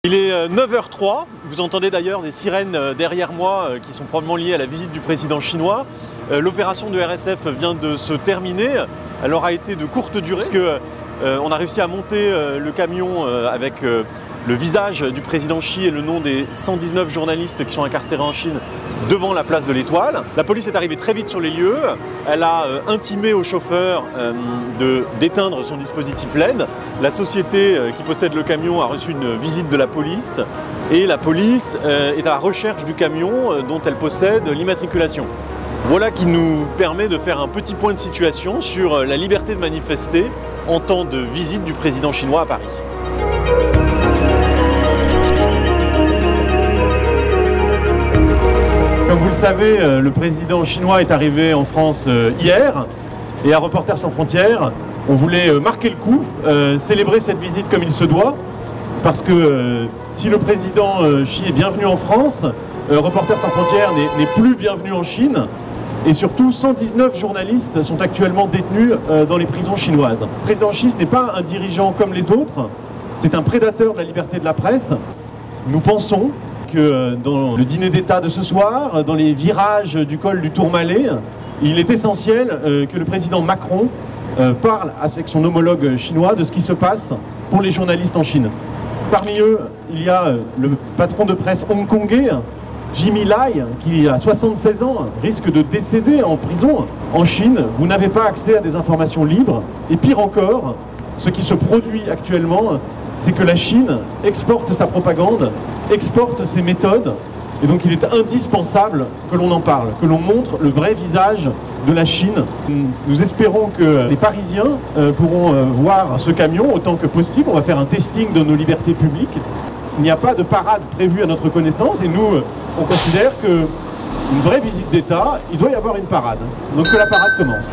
Il est 9h03, vous entendez d'ailleurs des sirènes derrière moi qui sont probablement liées à la visite du président chinois. L'opération de RSF vient de se terminer, elle aura été de courte durée puisque on a réussi à monter le camion avec le visage du président Xi et le nom des 119 journalistes qui sont incarcérés en Chine devant la place de l'Étoile. La police est arrivée très vite sur les lieux, elle a intimé au chauffeur d'éteindre son dispositif LED. La société qui possède le camion a reçu une visite de la police et la police est à la recherche du camion dont elle possède l'immatriculation. Voilà qui nous permet de faire un petit point de situation sur la liberté de manifester en temps de visite du président chinois à Paris. Comme vous le savez, le président chinois est arrivé en France hier et à Reporters sans frontières, on voulait marquer le coup, célébrer cette visite comme il se doit, parce que si le président Xi est bienvenu en France, Reporters sans frontières n'est plus bienvenu en Chine. Et surtout, 119 journalistes sont actuellement détenus dans les prisons chinoises. Le président Xi n'est pas un dirigeant comme les autres, c'est un prédateur de la liberté de la presse. Nous pensons que dans le dîner d'État de ce soir, dans les virages du col du Tourmalet, il est essentiel que le président Macron parle avec son homologue chinois de ce qui se passe pour les journalistes en Chine. Parmi eux, il y a le patron de presse hongkongais, Jimmy Lai, qui à 76 ans risque de décéder en prison. En Chine, vous n'avez pas accès à des informations libres. Et pire encore, ce qui se produit actuellement, c'est que la Chine exporte sa propagande, exporte ses méthodes. Et donc il est indispensable que l'on en parle, que l'on montre le vrai visage de la Chine. Nous espérons que les Parisiens pourront voir ce camion autant que possible. On va faire un testing de nos libertés publiques. Il n'y a pas de parade prévue à notre connaissance et nous, on considère qu'une vraie visite d'État, il doit y avoir une parade. Donc que la parade commence.